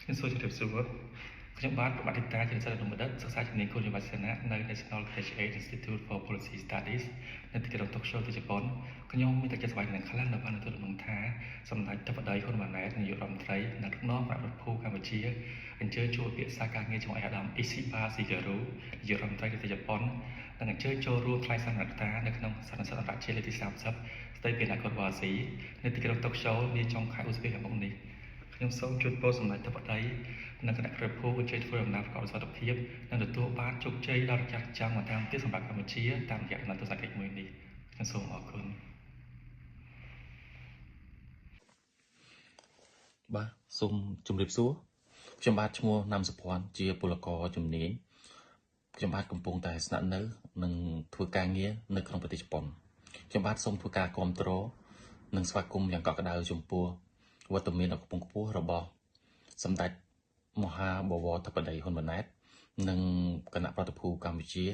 សួរជំរាបសួរខ្ញុំបាទប្របាទតាជាសិស្សបណ្ឌិតសិក្សាជំនាញគុណវិបត្តិនៅ National Graduate Institute for Policy Studies នៅទីក្រុងតូក្យូប្រទេសជប៉ុនខ្ញុំមានតែចិត្តស្វែងរកខ្លាំងនៅបានទទួលដំណឹងថាសម្ដេចទឹកបដីហ៊ុនម៉ាណែតនាយករដ្ឋមន្ត្រីនៅក្នុងនាំប្រពន្ធកម្ពុជាអញ្ជើញចូលពិភាក្សាការងារជាមួយអាដាមអ៊ីស៊ីបាស៊ីហ្គារូនាយករដ្ឋមន្ត្រីប្រទេសជប៉ុននិងអញ្ជើញចូលរួមថ្លែងសន្និដ្ឋាននៅក្នុងសន្និសីទអន្តរជាតិលើកទី30ស្ដីពីអនាគតរបស់អាស៊ីនៅទីក្រុងតូក្យូនាចុងខែឧសភាខាងមុខនេះខ្ញុំសូមជូនពរសម្ដេចទឹកបដីនិងគណៈព្រះភូមិជួយធ្វើដំណើរប្រកបដោយសុខភាពនិងទទួលបានជោគជ័យដល់រយៈចាំបន្ថែមទៀតសម្រាប់កម្ពុជាតាមរយៈដំណើរទស្សនកិច្ចមួយនេះខ្ញុំសូមអរគុណបាទសូមជម្រាបសួរខ្ញុំបាទឈ្មោះណាំសុភ័ណ្ឌជាពលករជំនាញខ្ញុំបាទកំពុងតែស្នាក់នៅនិងធ្វើការងារនៅក្នុងប្រទេសជប៉ុនខ្ញុំបាទសូមធ្វើការគាំទ្រនិងស្វាគមន៍យ៉ាងកក់ក្ដៅចំពោះវត្តមានដ៏ខ្ពង់ខ្ពស់របស់សម្ដេចមហាបវរធិបតីហ៊ុនម៉ាណែតនិងគណៈប្រតិភូកម្ពុជា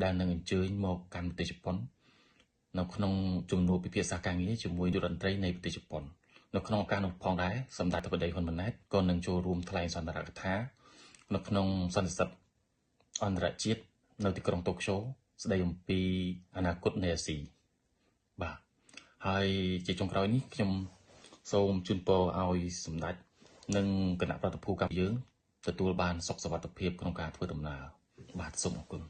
ដែលនឹងអញ្ជើញមកកាន់ប្រទេសជប៉ុននៅក្នុងជំនួបពិភាក្សាការងារជាមួយយុរដ្ឋមន្ត្រីនៃប្រទេសជប៉ុននៅក្នុងឱកាសនោះផងដែរសម្ដេចធិបតីហ៊ុនម៉ាណែតក៏នឹងចូលរួមថ្លែងសន្និដ្ឋាននៅក្នុងសន្និសីទអន្តរជាតិនៅទីក្រុងតូក្យូស្ដីអំពីអនាគតនៃអាស៊ីបាទហើយជាចុងក្រោយនេះខ្ញុំសូមជូនពរឲ្យសម្ដេចនិងគណៈប្រតិភូកម្ពុជាយើងទទួលបានសុខសុវត្ថិភាពក្នុងការធ្វើដំណើរបាទសូមអរគុណ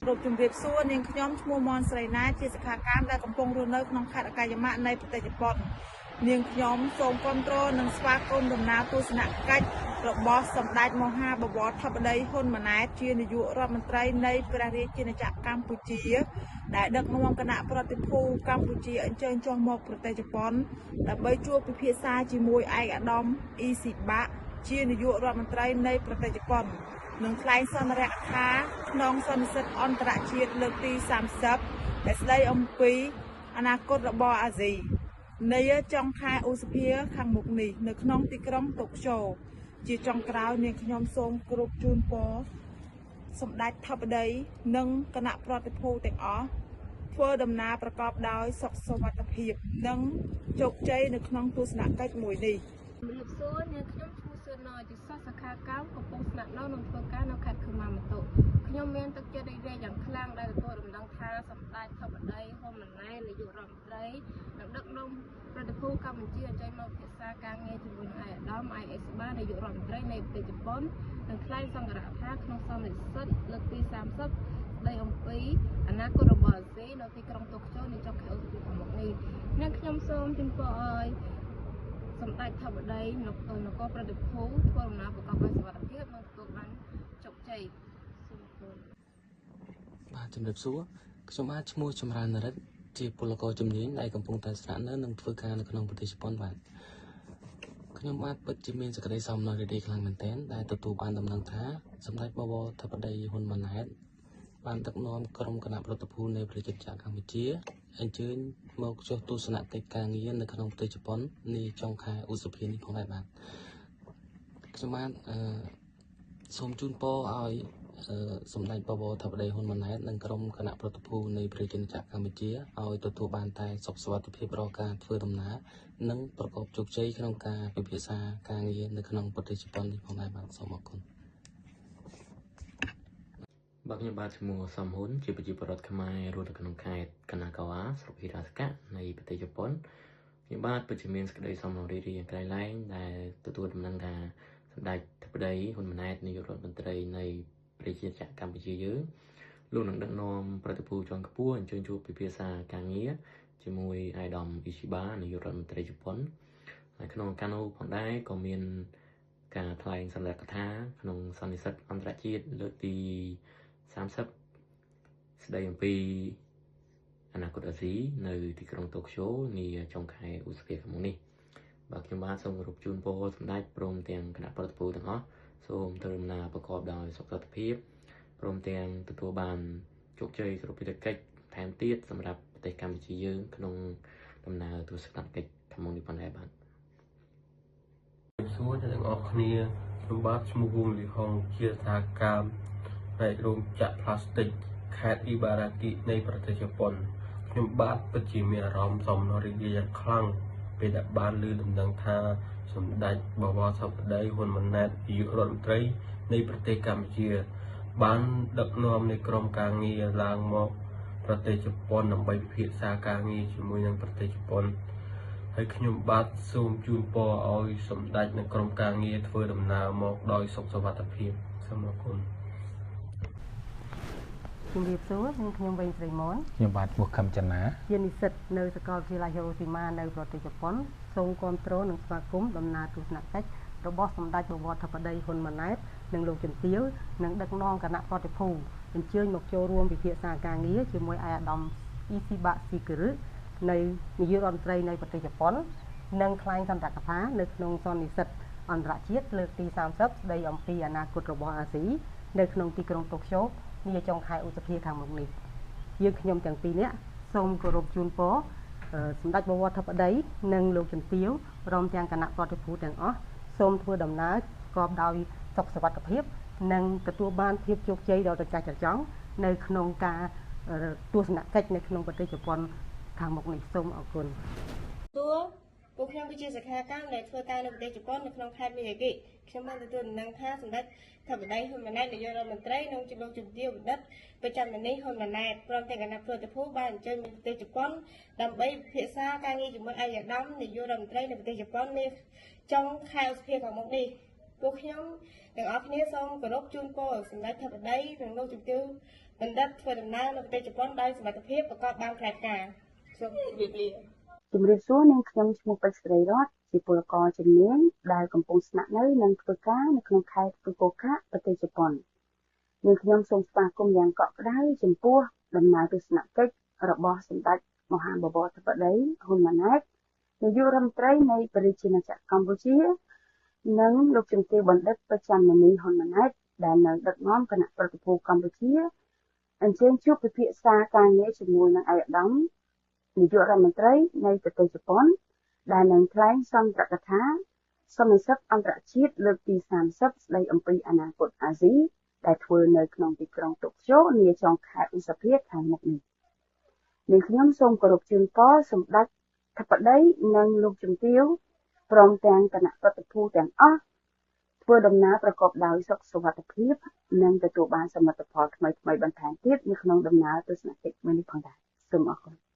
រូបជំរាបសួរនាងខ្ញុំឈ្មោះមនស្រីណាជាសិក្ខាកាមដែលកំពុងរស់នៅក្នុងខេត្តអកាយមៈនៃប្រទេសជប៉ុននាងខ្ញុំសូមគាំទ្រនិងស្វាគមន៍ដំណើរទស្សនកិច្ចរបស់សម្ដេចមហាបវរធិបតីហ៊ុនម៉ាណែតជានាយករដ្ឋមន្ត្រីនៃព្រះរាជាណាចក្រកម្ពុជាដែលដឹកនាំគណៈប្រតិភូកម្ពុជាអញ្ជើញចុះមកប្រទេសជប៉ុនដើម្បីជួបពិភាក្សាជាមួយឯកឧត្តមអ៊ីស៊ីបាជានាយករដ្ឋមន្ត្រីនៃប្រទេសជប៉ុននឹងថ្លែងសន្និដ្ឋានក្នុងសន្និសីទអន្តរជាតិលើកទី30ដែលស្ដីអំពីអនាគតរបស់អាស៊ីនៃចុងខែឧសភាខាងមុខនេះនៅក្នុងទីក្រុងតូក្យូជាចុងក្រោយនាងខ្ញុំសូមគោរពជូនពរសម្ដេចធិបតីនិងគណៈប្រតិភូទាំងអស់ធ្វើដំណើរប្រកបដោយសុខសុវត្ថិភាពនិងជោគជ័យនៅក្នុងទស្សនកិច្ចមួយនេះជំរាបសួរនាងខ្ញុំឈ្មោះសឿនណយជាសិស្សសាខាកម្មកំពុងស្នាក់នៅនិងធ្វើការនៅខេត្តខេមរៈខ្ញុំមានទឹកចិត្តរីករាយយ៉ាងខ្លាំងដែលទទួលដំណឹងថាសម្ដេចធិបតីហ៊ុនម៉ាណែតនាយករដ្ឋមន្ត្រីនិងដឹកនាំប្រតិភូកម្ពុជាអញ្ជើញមកពិភាក្សាការងារជាមួយនឹងឯកឧត្តម IS បាននាយករដ្ឋមន្ត្រីនៃប្រទេសជប៉ុននិងថ្លែងសន្និដ្ឋានក្នុងសន្និសីទលើកទី30ស្ដីអំពីអនាគតរបស់អាស៊ីនៅទីក្រុងតូក្យូនាចុងខែឧសភាខាងមុខនេះនាងខ្ញុំសូមជូនពរឲ្យសម្ដេចធិបតីនគរប្រតិភូធ្វើដំណើរប្រកបដោយសុវត្ថិភាពនិងទទួលបានជោគជ័យសូមអរគុណបាទជំរាបសួរខ្ញុំបាទឈ្មោះចម្រើនរិទ្ធជាពលករជំនាញដែលកំពុងតែស្នាក់នៅនិងធ្វើការនៅក្នុងប្រទេសជប៉ុនបាទខ្ញុំបាទពិតជាមានសេចក្តីសោមនស្សរីករាយខ្លាំងមែនទែនដែលទទួលបានដំណឹងថាសម្ដេចបវរធិបតីហ៊ុនម៉ាណែតបានដឹកនាំក្រុមគណៈប្រតិភូនៃប្រជាជាតិកម្ពុជាអញ្ជើញមកចុះទស្សនកិច្ចការងារនៅក្នុងប្រទេសជប៉ុននាចុងខែឧសភានេះផងដែរបាទខ្ញុំបាទសូមជូនពរឲ្យសម្ដេចបវរធិបតីហ៊ុនម៉ាណែតនិងក្រុមគណៈប្រតិភូនៃប្រជាជាតិកម្ពុជាឲ្យទទួលបានតែសុខសុវត្ថិភាពរាល់ការធ្វើដំណើរនិងប្រកបជោគជ័យក្នុងការពិភាក្សាការងារនៅក្នុងប្រទេសជប៉ុននេះផងដែរបាទសូមអរគុណបាទខ្ញុំបាទឈ្មោះសំហ៊ុនជាប្រជាពលរដ្ឋខ្មែររស់នៅក្នុងខេត្តកណាកាវ៉ាស្រុកហិរ៉ាសកៈនៃប្រទេសជប៉ុនខ្ញុំបាទពិតជាមានសេចក្តីសោមនស្សរីករាយក្រៃលែងដែលទទួលដំណឹងថាសម្ដេចធិបតីហ៊ុនម៉ាណែតនាយករដ្ឋមន្ត្រីនៃប្រជាជាតិកម្ពុជាយើងលោកនឹងដឹកនាំប្រតិភូជាន់ខ្ពស់អញ្ជើញជួបពិភាក្សាការងារជាមួយអាយដាមអ៊ីស៊ីបានាយករដ្ឋមន្ត្រីជប៉ុនហើយក្នុងឱកាសនោះផងដែរក៏មានការថ្លែងសន្និដ្ឋានក្នុងសន្និសីទអន្តរជាតិលើកទី30ស្ដីអំពីអនាគតអាស៊ីនៅទីក្រុងតូក្យូនាចុងខែឧសភាខាងមុខនេះបាទខ្ញុំបាទសូមគោរពជូនពរសម្ដេចព្រមទាំងគណៈប្រតិភូទាំងអស់សូមធ្វើដំណើរប្រកបដោយសុខសុវត្ថិភាពព្រមទាំងទទួលបានជោគជ័យគ្រប់ភារកិច្ចថែមទៀតសម្រាប់ប្រទេសកម្ពុជាយើងក្នុងដំណើរទស្សនកិច្ចខាងមុខនេះផងដែរបាទសួរអ្នកទាំងអស់គ្នាខ្ញុំបាទឈ្មោះវងលីហុងជាសហកម្មផ្នែករោងចក្រផ្លាស្ទិកខេត្តអ៊ីបារ៉ាគីនៃប្រទេសជប៉ុនខ្ញុំបាទពិតជាមានអារម្មណ៍សោមនស្សរីករាយយ៉ាងខ្លាំង ពេលដែលបានលើដំណឹងថាសម្ដេចបវរធិបតីហ៊ុនម៉ាណែតនាយករដ្ឋមន្ត្រីនៃប្រទេសកម្ពុជាបានដឹកនាំនៃក្រុមការងារឡើងមកប្រទេសជប៉ុនដើម្បីពិភាក្សាការងារជាមួយនឹងប្រទេសជប៉ុនហើយខ្ញុំបាទសូមជូនពរឲ្យសម្ដេចនិងក្រុមការងារធ្វើដំណើរមកដោយសុខសុវត្ថិភាពសូមអរគុណ ជំរាបសួរខ្ញុំខ្ញុំវិញស្រីមន ខ្ញុំបាទឈ្មោះខឹមចនា ជានិស្សិតនៅសាកលវិទ្យាល័យ Hiroshima នៅប្រទេសជប៉ុនសូមគាំទ្រនិងស្វាគមន៍ដំណើរទស្សនកិច្ចរបស់សម្ដេចបវរធិបតីហ៊ុនម៉ាណែតនិងលោកជំទាវនិងដឹកនាំគណៈប្រតិភូអញ្ជើញមកចូលរួមពិភាក្សាការងារជាមួយឯកឧត្តមអ៊ីស៊ីបាស៊ីគឹរនៃនាយករដ្ឋមន្ត្រីនៃប្រទេសជប៉ុននិងថ្លែងសន្ទរកថានៅក្នុងសន្និសីទអន្តរជាតិលើកទី30ស្ដីអំពីអនាគតរបស់អាស៊ីនៅក្នុងទីក្រុងតូក្យូនាចុងខែឧសភាខាងមុខនេះយើងខ្ញុំទាំងពីរនាក់សូមគោរពជូនពរសម្ដេចបវរធិបតីនិងលោកជំទាវព្រមទាំងគណៈប្រតិភូទាំងអស់សូមធ្វើដំណើរប្រកបដោយសុខសុវត្ថិភាពនិងទទួលបានភាពជោគជ័យដ៏ត្រចះត្រចង់នៅក្នុងការទស្សនកិច្ចនៅក្នុងប្រទេសជប៉ុនខាងមុខនេះសូមអរគុណ ពួកខ្ញុំគឺជាសិក្ខាកាមដែលធ្វើការនៅប្រទេសជប៉ុននៅក្នុងខេត្តមីយាគិខ្ញុំបានទទួលដំណឹងថាសម្ដេចធិបតីហ៊ុនម៉ាណែតនាយករដ្ឋមន្ត្រីនិងលោកជំទាវបណ្ឌិតប្រចាំថ្ងៃនេះហ៊ុនម៉ាណែតព្រមទាំងគណៈប្រតិភូបានអញ្ជើញមកប្រទេសជប៉ុនដើម្បីពិភាក្សាការងារជាមួយឯកឧត្តមនាយករដ្ឋមន្ត្រីនៅប្រទេសជប៉ុននាចុងខែឧសភាខាងមុខនេះពួកខ្ញុំទាំងអស់គ្នាសូមគោរពជូនពរសម្ដេចធិបតីនិងលោកជំទាវបណ្ឌិតធ្វើដំណើរនៅប្រទេសជប៉ុនដោយសមត្ថភាពប្រកបបានក្រែបការសូមជម្រាបលា ជំរាបសួរនាងខ្ញុំឈ្មោះពេជ្រស្រីរតន៍ជាពលករជំនាញដែលកំពុងស្នាក់នៅនិងធ្វើការនៅក្នុងខេត្តហ្វូកូកាប្រទេសជប៉ុននាងខ្ញុំសូមស្វាគមន៍យ៉ាងកក់ក្ដៅចំពោះដំណើរទស្សនកិច្ចរបស់សម្ដេចមហាបវរធិបតីហ៊ុនម៉ាណែតនាយករដ្ឋមន្ត្រីនៃប្រជាជាតិកម្ពុជានិងលោកជំទាវបណ្ឌិតប្រចាំនានីហ៊ុនម៉ាណែតដែលនៅដឹកនាំគណៈប្រតិភូកម្ពុជាអញ្ជើញជួបពិភាក្សាការងារជាមួយនឹងឯកឧត្តមនាយករដ្ឋមន្ត្រីនៃប្រទេសជប៉ុនដែលនឹងថ្លែងសន្ទរកថាសន្និសីទអន្តរជាតិលើកទី30ស្ដីអំពីអនាគតអាស៊ីដែលធ្វើនៅក្នុងទីក្រុងតូក្យូនាចុងខែឧសភាខាងមុខនេះនាងខ្ញុំសូមគោរពជូនពរសម្ដេចធិបតីនិងលោកជំទាវព្រមទាំងគណៈប្រតិភូទាំងអស់ធ្វើដំណើរប្រកបដោយសុខសុវត្ថិភាពនិងទទួលបានសមិទ្ធផលថ្មីៗបន្ថែមទៀតនៅក្នុងដំណើរទស្សនកិច្ចមួយនេះផងដែរសូមអរគុណ